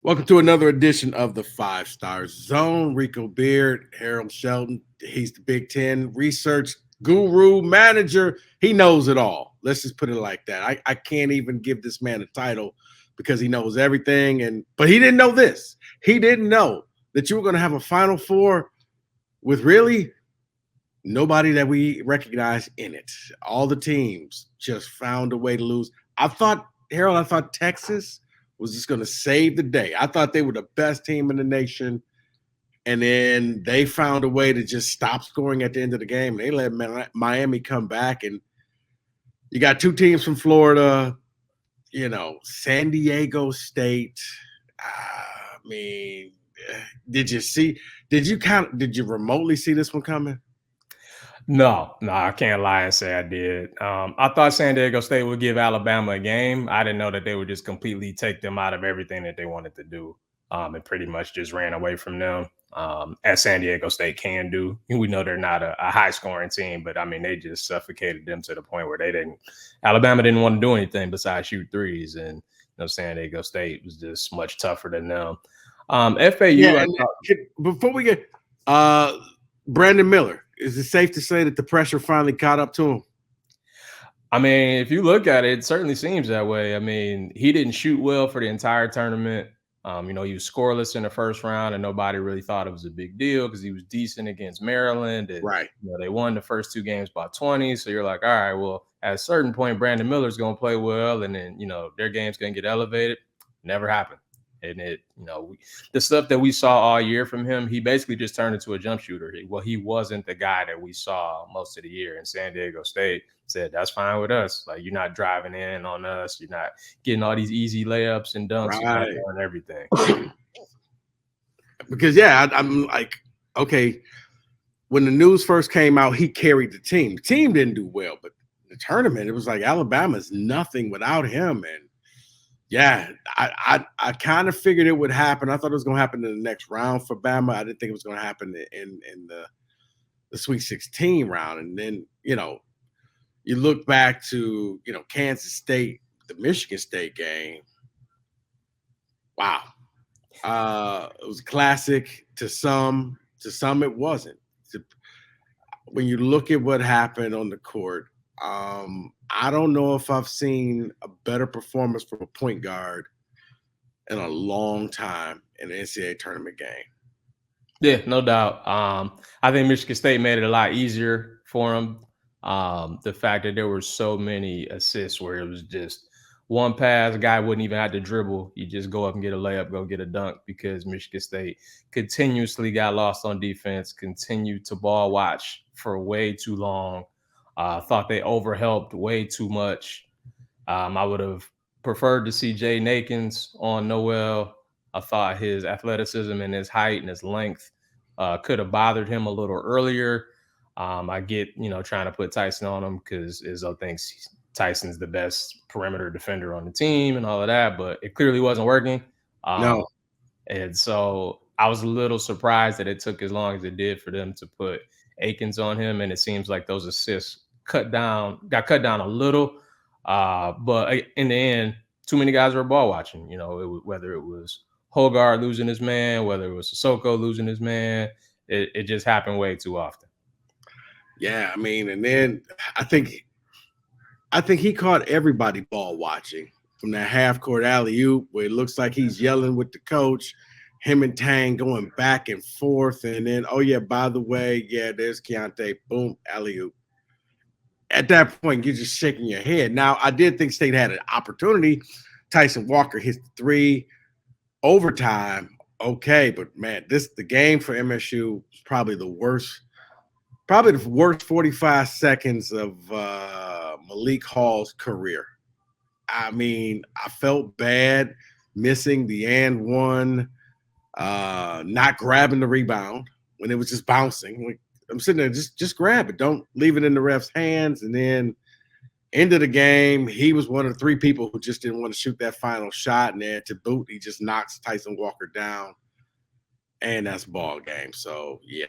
Welcome to another edition of the Five Star Zone. Rico Beard, Harold Shelton. He's the Big Ten research guru manager. He knows it all. Let's just put it like that. I can't even give this man a title because he knows everything. But he didn't know this. He didn't know that you were going to have a Final Four with really nobody that we recognize in it. All the teams just found a way to lose. I thought Texas was just going to save the day. I thought they were the best team in the nation. And then they found a way to just stop scoring at the end of the game. They let Miami come back. And you got two teams from Florida, San Diego State. I mean, did you remotely see this one coming? No, I can't lie and say I did. I thought San Diego State would give Alabama a game. I didn't know that they would just completely take them out of everything that they wanted to do, and pretty much just ran away from them, as San Diego State can do. We know they're not a high-scoring team, but, I mean, they just suffocated them to the point where Alabama didn't want to do anything besides shoot threes, and San Diego State was just much tougher than them. FAU. Yeah, before we get Brandon Miller, is it safe to say that the pressure finally caught up to him? I mean, if you look at it, it certainly seems that way. I mean, he didn't shoot well for the entire tournament. He was scoreless in the first round, and nobody really thought it was a big deal because he was decent against Maryland. And, right. They won the first two games by 20. So you're like, all right, well, at a certain point, Brandon Miller's going to play well, and then, their game's going to get elevated. Never happened. And the stuff that we saw all year from him, he basically just turned into a jump shooter. He wasn't the guy that we saw most of the year. And San Diego State said, that's fine with us. Like, you're not driving in on us. You're not getting all these easy layups and dunks. Right. You're not doing everything. Because, I'm like, okay, when the news first came out, he carried the team. The team didn't do well, but the tournament, it was like Alabama's nothing without him. And yeah, I kind of figured it would happen. I thought it was going to happen in the next round for Bama. I didn't think it was going to happen in the Sweet 16 round. And then, you look back to, Kansas State, the Michigan State game. Wow. It was a classic to some. To some, it wasn't. When you look at what happened on the court, I don't know if I've seen a better performance from a point guard in a long time in an NCAA tournament game. Yeah, no doubt. I think Michigan State made it a lot easier for him. The fact that there were so many assists where it was just one pass, a guy wouldn't even have to dribble. You just go up and get a layup, go get a dunk, because Michigan State continuously got lost on defense, continued to ball watch for way too long. Thought they overhelped way too much. I would have preferred to see Jay Nakins on Noel. I thought his athleticism and his height and his length could have bothered him a little earlier. I get, trying to put Tyson on him because Izzo thinks Tyson's the best perimeter defender on the team and all of that, but it clearly wasn't working. No. And so I was a little surprised that it took as long as it did for them to put Akins on him. And it seems like those assists got cut down a little. But in the end, too many guys were ball watching, whether it was Hogarth losing his man, whether it was Sissoko losing his man, it just happened way too often. Yeah, I mean, and then I think he caught everybody ball watching from that half court alley-oop where it looks like he's yelling with the coach, him and Tang going back and forth. And then, oh yeah, by the way, yeah, there's Keontae, boom, alley-oop. At that point, you're just shaking your head. Now, I did think State had an opportunity. Tyson Walker hit the three, overtime. Okay, but man, the game for MSU was probably the worst 45 seconds of Malik Hall's career. I mean, I felt bad missing the and one, not grabbing the rebound when it was just bouncing. Like, I'm sitting there, just grab it. Don't leave it in the ref's hands. And then end of the game, he was one of the three people who just didn't want to shoot that final shot. And then to boot, he just knocks Tyson Walker down. And that's ball game. So, yeah.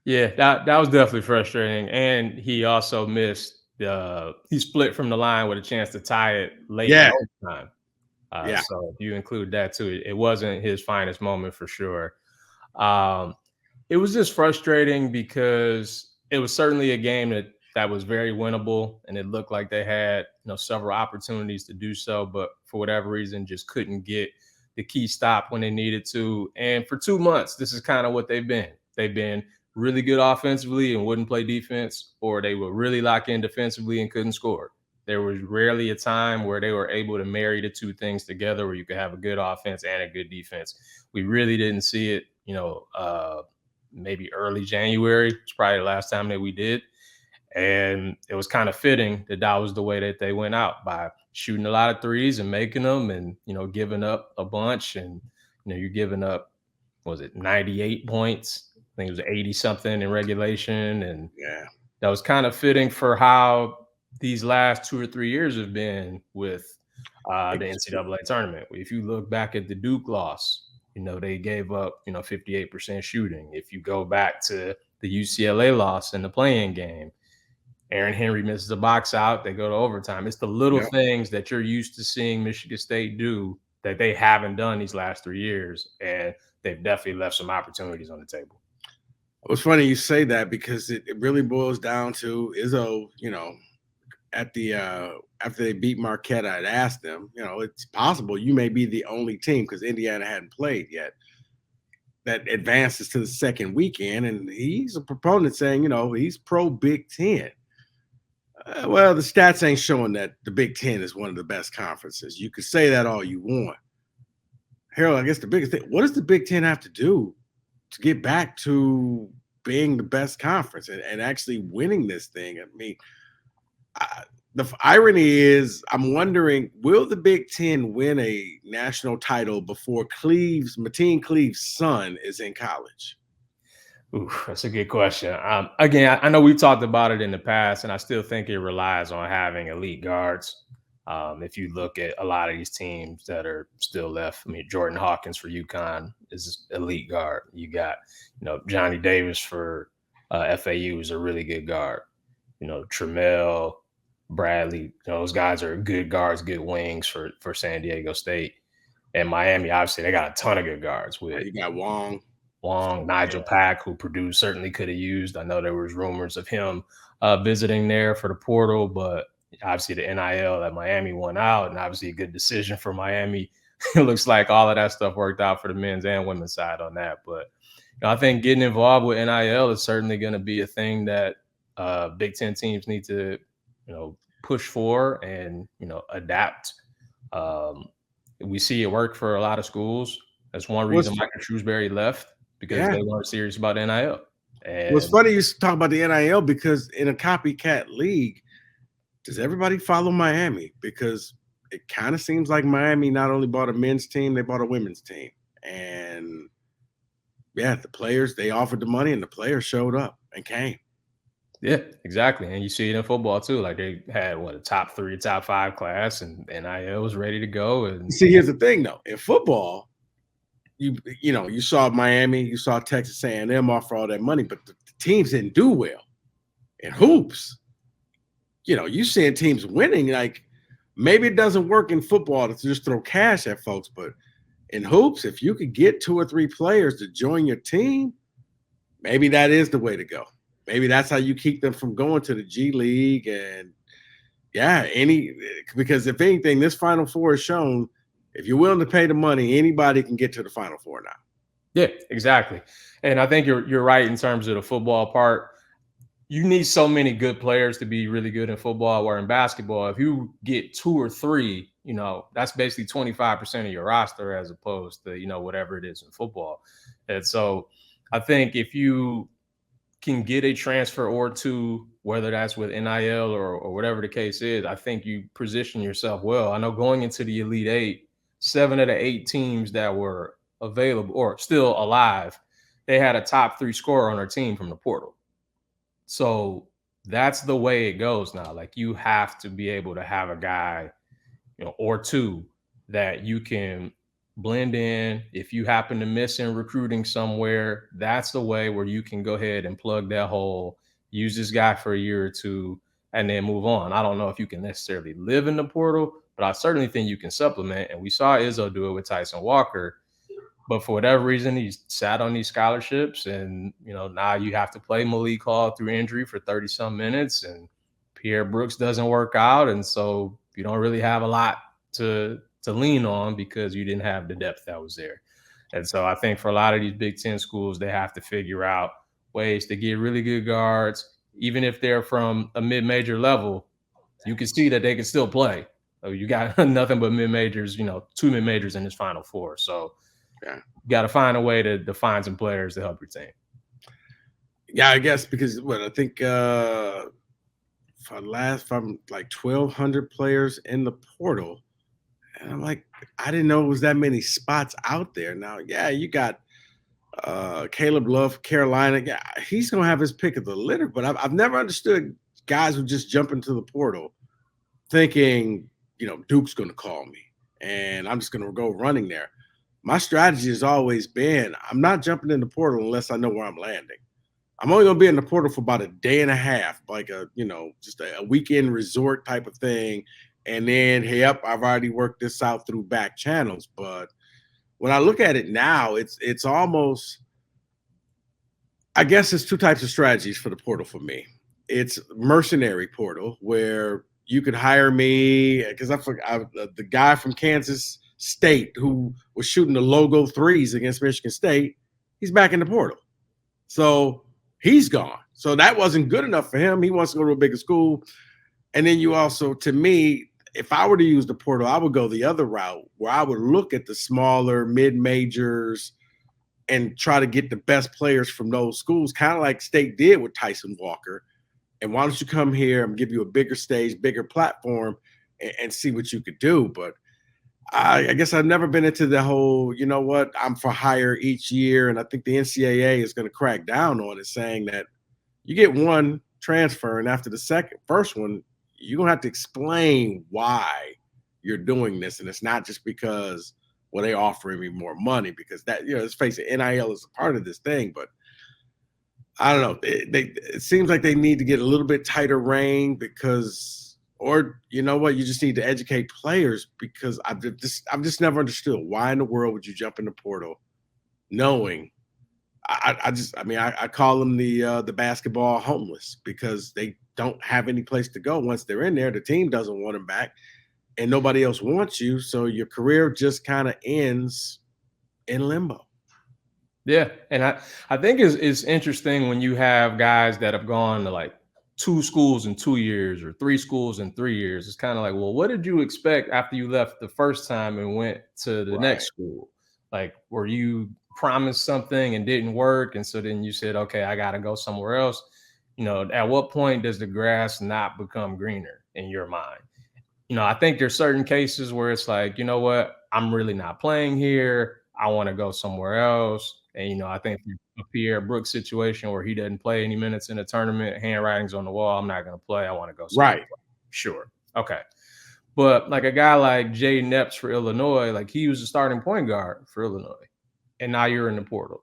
Yeah, that was definitely frustrating. And he also missed he split from the line with a chance to tie it late in overtime. Yeah. So if you include that too, it wasn't his finest moment for sure. Um, it was just frustrating because it was certainly a game that was very winnable, and it looked like they had several opportunities to do so, but for whatever reason, just couldn't get the key stop when they needed to. And for 2 months, this is kind of what they've been. They've been really good offensively and wouldn't play defense, or they would really lock in defensively and couldn't score. There was rarely a time where they were able to marry the two things together, where you could have a good offense and a good defense. We really didn't see it, maybe early January. It's probably the last time that we did. And it was kind of fitting that that was the way that they went out, by shooting a lot of threes and making them, and, giving up a bunch. And, you're giving up, was it 98 points? I think it was 80 something in regulation. And Yeah. that was kind of fitting for how these last 2 or 3 years have been with the NCAA tournament. If you look back at the Duke loss, they gave up, 58% shooting. If you go back to the UCLA loss in the play-in game, Aaron Henry misses a box out, they go to overtime. It's the little things that you're used to seeing Michigan State do that they haven't done these last 3 years, and they've definitely left some opportunities on the table. It's funny you say that, because it really boils down to Izzo, at the after they beat Marquette, I'd asked them, it's possible you may be the only team, because Indiana hadn't played yet, that advances to the second weekend. And he's a proponent saying, he's pro Big Ten. Well, the stats ain't showing that the Big Ten is one of the best conferences. You could say that all you want. Harold, I guess the biggest thing, what does the Big Ten have to do to get back to being the best conference and actually winning this thing? I mean, the irony is, I'm wondering, will the Big Ten win a national title before Mateen Cleave's son is in college? Ooh, that's a good question. Again, I know we've talked about it in the past, and I still think it relies on having elite guards. If you look at a lot of these teams that are still left, I mean, Jordan Hawkins for UConn is elite guard. You got, Johnny Davis for FAU is a really good guard. Trammell, Bradley, those guys are good guards, good wings for San Diego State. And Miami, obviously, they got a ton of good guards. With You got Wong, Nigel Pack, who Purdue certainly could have used. I know there was rumors of him visiting there for the portal, but obviously the NIL that Miami won out, and obviously a good decision for Miami. It looks like all of that stuff worked out for the men's and women's side on that. But I think getting involved with NIL is certainly going to be a thing that Big Ten teams need to, push for and, adapt. We see it work for a lot of schools. That's one reason Michael Shrewsbury left, because they weren't serious about NIL. And it's funny you talk about the NIL, because in a copycat league, does everybody follow Miami? Because it kind of seems like Miami not only bought a men's team, they bought a women's team. And yeah, the players, they offered the money and the players showed up and came. Yeah, exactly. And you see it in football too. Like, they had a top 3, top 5 class, and NIL was ready to go. And see, here's the thing though. In football, you saw Miami, you saw Texas A&M offer all that money, but the teams didn't do well. In hoops, you seeing teams winning. Like, maybe it doesn't work in football to just throw cash at folks, but in hoops, if you could get 2 or 3 players to join your team, maybe that is the way to go. Maybe that's how you keep them from going to the G League. And because if anything, this Final Four has shown, if you're willing to pay the money, anybody can get to the Final Four now. Yeah, exactly. And I think you're right in terms of the football part. You need so many good players to be really good in football, or in basketball, if you get 2 or 3, that's basically 25% of your roster, as opposed to, whatever it is in football. And so I think if you can get a transfer or 2, whether that's with NIL or whatever the case is, I think you position yourself well. I know going into the Elite 8, 7 of the 8 teams that were available or still alive, they had a top 3 scorer on their team from the portal. So that's the way it goes now. Like, you have to be able to have a guy, or 2 that you can blend in. If you happen to miss in recruiting somewhere, that's the way where you can go ahead and plug that hole, use this guy for a year or 2, and then move on. I don't know if you can necessarily live in the portal, but I certainly think you can supplement. And we saw Izzo do it with Tyson Walker. But for whatever reason, he sat on these scholarships, and now you have to play Malik Hall through injury for 30-some minutes, and Pierre Brooks doesn't work out, and so you don't really have a lot to lean on because you didn't have the depth that was there. And so I think for a lot of these Big Ten schools, they have to figure out ways to get really good guards, even if they're from a mid-major level. You can see that they can still play. So you got nothing but mid-majors, 2 mid-majors in this Final Four. So Yeah. you got to find a way to find some players to help your team. Yeah, I guess because I think from like 1,200 players in the portal, and I'm like, I didn't know it was that many spots out there. Now, yeah, you got Caleb Love, Carolina. Yeah, he's gonna have his pick of the litter, but I've never understood guys who just jump into the portal thinking, Duke's gonna call me and I'm just gonna go running there. My strategy has always been I'm not jumping in the portal unless I know where I'm landing. I'm only going to be in the portal for about a day and a half, like just a weekend resort type of thing. And then, hey, I've already worked this out through back channels. But when I look at it now, it's almost, I guess it's two types of strategies for the portal for me. It's mercenary portal where you could hire me because the guy from Kansas State who was shooting the logo threes against Michigan State, he's back in the portal. So he's gone. So that wasn't good enough for him. He wants to go to a bigger school. And then you also, to me, if I were to use the portal, I would go the other route where I would look at the smaller mid-majors and try to get the best players from those schools, kind of like State did with Tyson Walker. And why don't you come here and give you a bigger stage, bigger platform, and see what you could do. But I guess I've never been into the whole, I'm for hire each year. And I think the NCAA is going to crack down on it, saying that you get one transfer, and after the first one, you're going to have to explain why you're doing this. And it's not just because, they're offering me more money, because that, let's face it, NIL is a part of this thing. But I don't know. It seems like they need to get a little bit tighter rein or you know what, you just need to educate players, because I've just never understood why in the world would you jump in the portal knowing I call them the basketball homeless, because they don't have any place to go once they're in there. The team doesn't want them back and nobody else wants you. So your career just kind of ends in limbo. Yeah. And I think it's interesting when you have guys that have gone to like 2 schools in 2 years or 3 schools in 3 years. It's kind of like, well, what did you expect after you left the first time and went to the next school? Like, were you promised something and didn't work, and so then you said, okay, I got to go somewhere else? At what point does the grass not become greener in your mind? I think there's certain cases where it's like, you know what, I'm really not playing here, I want to go somewhere else. And I think a Pierre Brooks situation where he doesn't play any minutes in a tournament, handwriting's on the wall, I'm not going to play, I want to go somewhere. Right. Sure. Okay. But like a guy like Jay Nepps for Illinois, like he was a starting point guard for Illinois, and now you're in the portal.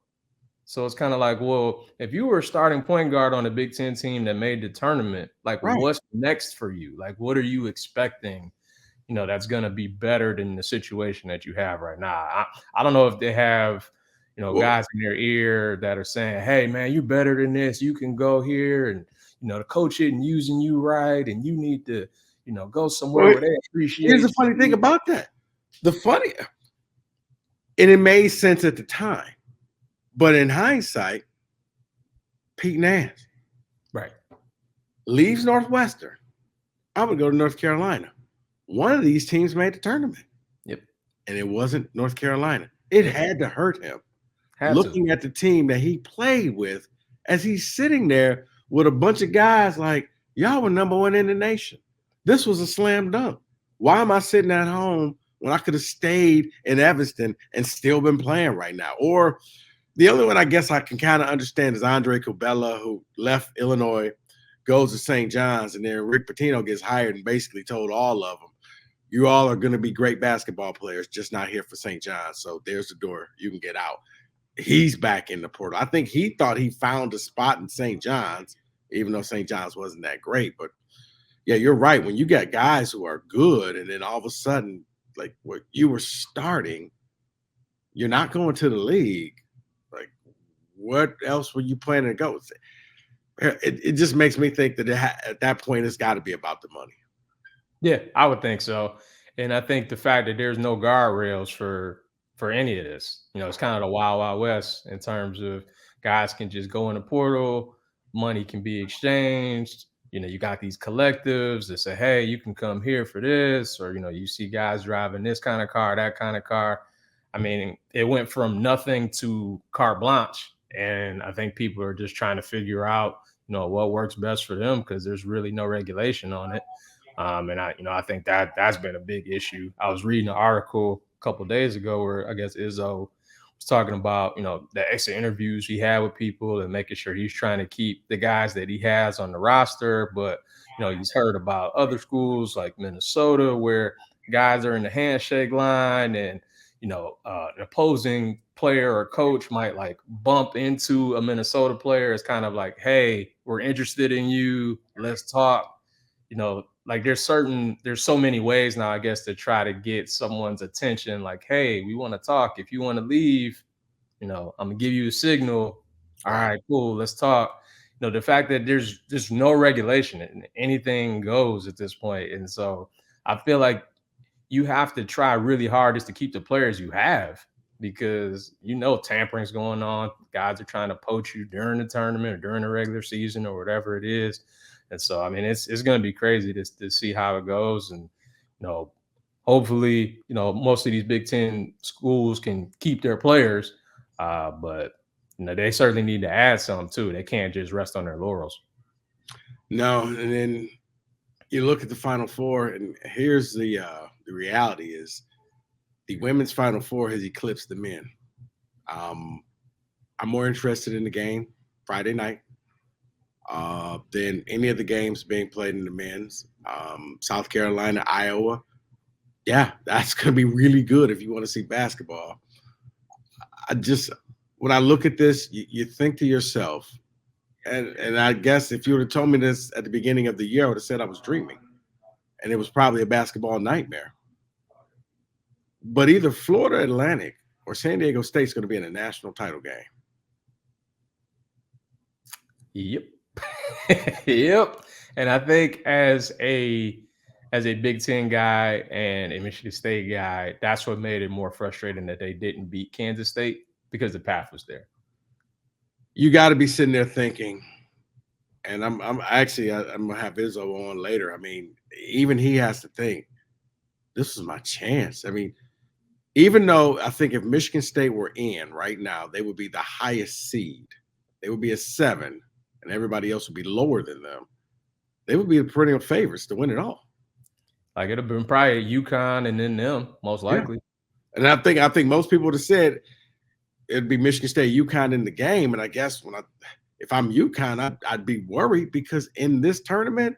So it's kind of like, well, if you were a starting point guard on a Big Ten team that made the tournament, like what's next for you? Like, what are you expecting, that's going to be better than the situation that you have right now? I don't know if they have, guys in their ear that are saying, hey, man, you're better than this. You can go here, and, the coach isn't using you right, and you need to, go somewhere where they appreciate. Here's the funny thing about that. And it made sense at the time, but in hindsight, Pete Nance, right, leaves Northwestern. I would go to North Carolina. One of these teams made the tournament. Yep. And it wasn't North Carolina. It had to hurt him. Looking at the team that he played with, as he's sitting there with a bunch of guys like, y'all were number 1 in the nation. This was a slam dunk. Why am I sitting at home when I could have stayed in Evanston and still been playing right now? Or the only one I guess I can kind of understand is Andre Cubella, who left Illinois, goes to St. John's, and then Rick Pitino gets hired and basically told all of them, you all are going to be great basketball players, just not here for St. John's. So there's the door. You can get out. He's back in the portal. I think he thought he found a spot in St. John's, even though St. John's wasn't that great. But Yeah, you're right. When you got guys who are good, and then all of a sudden, like what you were starting, you're not going to the league. Like, what else were you planning to go? It just makes me think that at that point, it's got to be about the money. Yeah, I would think so. And I think the fact that there's no guardrails for any of this, it's kind of the wild, wild west in terms of guys can just go in the portal, money can be exchanged. You got these collectives that say, hey, you can come here for this, or you see guys driving this kind of car, that kind of car. I mean, it went from nothing to carte blanche. And I think people are just trying to figure out, what works best for them because there's really no regulation on it. And I think that that's been a big issue. I was reading an article a couple of days ago where I guess Izzo was talking about, the extra interviews he had with people and making sure he's trying to keep the guys that he has on the roster. But, he's heard about other schools like Minnesota where guys are in the handshake line and, an opposing player or coach might like bump into a Minnesota player. It's kind of like, hey, we're interested in you. Let's talk. Like there's so many ways now, I guess, to try to get someone's attention. Like, hey, we want to talk. If you want to leave, I'm gonna give you a signal. All Right. right, cool, let's talk. The fact that there's just no regulation and anything goes at this point. And so I feel like you have to try really hard just to keep the players you have because tampering's going on. Guys are trying to poach you during the tournament or during the regular season or whatever it is. And so I mean it's going to be crazy to see how it goes. And hopefully most of these Big Ten schools can keep their players, but they certainly need to add some too. They can't just rest on their laurels. No, and then you look at the Final Four, and here's the reality: is the women's Final Four has eclipsed the men. Um, I'm more interested in the game Friday night than any of the games being played in the men's. South Carolina, Iowa. Yeah, that's going to be really good if you want to see basketball. I just, when I look at this, you think to yourself, and I guess if you would have told me this at the beginning of the year, I would have said I was dreaming, and it was probably a basketball nightmare. But either Florida Atlantic or San Diego State's going to be in a national title game. Yep. Yep. And I think as a Big Ten guy and a Michigan State guy, that's what made it more frustrating that they didn't beat Kansas State because the path was there. You got to be sitting there thinking, and I'm gonna have Izzo on later. I mean, even he has to think, this is my chance. I mean, even though I think if Michigan State were in right now, they would be the highest seed. They would be a 7, and everybody else would be lower than them. They would be the perennial favorites to win it all. Like it'd have been probably UConn and then them, most likely. Yeah. And I think most people would have said it'd be Michigan State, UConn in the game. And I guess if I'm UConn, I'd be worried because in this tournament,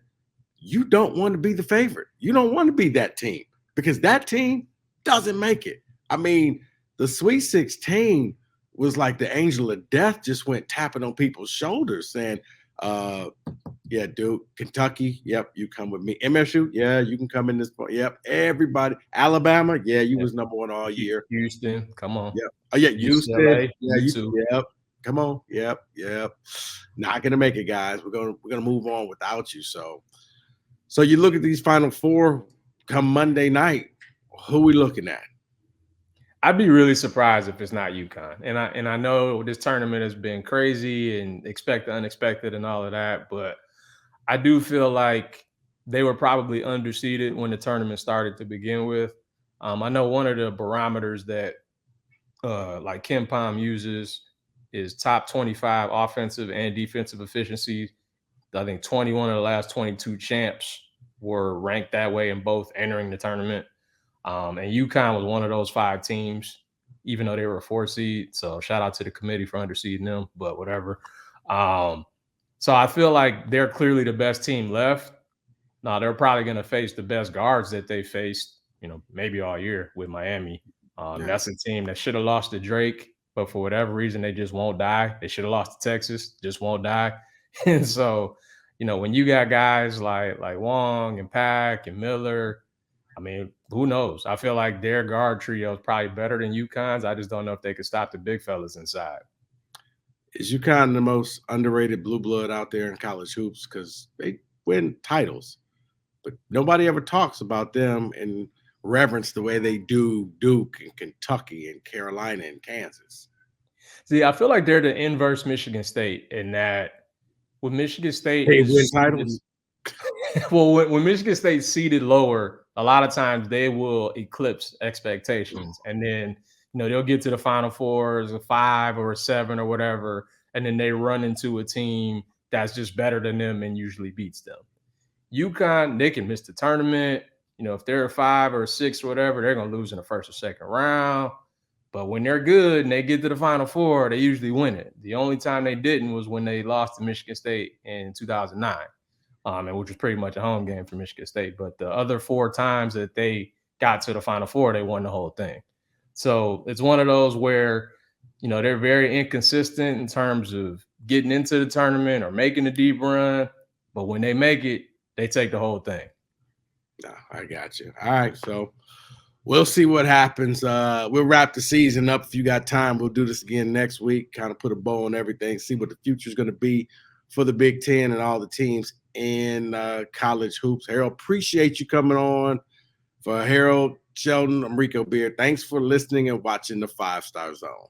you don't want to be the favorite. You don't want to be that team because that team doesn't make it. I mean, the Sweet 16 was like the angel of death just went tapping on people's shoulders saying, yeah, dude, Kentucky, yep, you come with me. MSU, yeah, you can come in this point. Yep, everybody. Alabama, yeah, you was number 1 all year. Houston, come on. Yep. Oh, yeah, Houston. UCLA, Yeah, yep. Come on. Yep. Not gonna make it, guys. We're gonna move on without you. So you look at these Final Four come Monday night. Who we looking at? I'd be really surprised if it's not UConn. And I know this tournament has been crazy and expect the unexpected and all of that, but I do feel like they were probably underseeded when the tournament started to begin with. I know one of the barometers that like Ken Palm uses is top 25 offensive and defensive efficiency. I think 21 of the last 22 champs were ranked that way in both entering the tournament. And UConn was one of those 5 teams, even though they were a 4 seed. So shout out to the committee for underseeding them, but whatever. So I feel like they're clearly the best team left. Now they're probably going to face the best guards that they faced, maybe all year with Miami. That's a team that should have lost to Drake, but for whatever reason, they just won't die. They should have lost to Texas, just won't die. And so, when you got guys like Wong and Pack and Miller, I mean, who knows? I feel like their guard trio is probably better than UConn's. I just don't know if they could stop the big fellas inside. Is UConn the most underrated blue blood out there in college hoops because they win titles, but nobody ever talks about them and reverence the way they do Duke and Kentucky and Carolina and Kansas. See, I feel like they're the inverse Michigan State in that when Michigan State They win is seated, titles. well, when Michigan State's seated lower, a lot of times they will eclipse expectations, and then they'll get to the Final Four as a 5 or a 7 or whatever, and then they run into a team that's just better than them and usually beats them. UConn, they can miss the tournament. If they're a 5 or a 6 or whatever, they're going to lose in the first or second round. But when they're good and they get to the Final Four, they usually win it. The only time they didn't was when they lost to Michigan State in 2009, and which was pretty much a home game for Michigan State. But the other 4 times that they got to the Final Four, they won the whole thing. So it's one of those where, they're very inconsistent in terms of getting into the tournament or making a deep run. But when they make it, they take the whole thing. No, I got you. All right, so we'll see what happens. We'll wrap the season up. If you got time, we'll do this again next week, kind of put a bow on everything, see what the future is going to be for the Big Ten and all the teams in college hoops. Harold, appreciate you coming on. For Harold Shelton, I'm Rico Beard. Thanks for listening and watching the 5 Star Zone.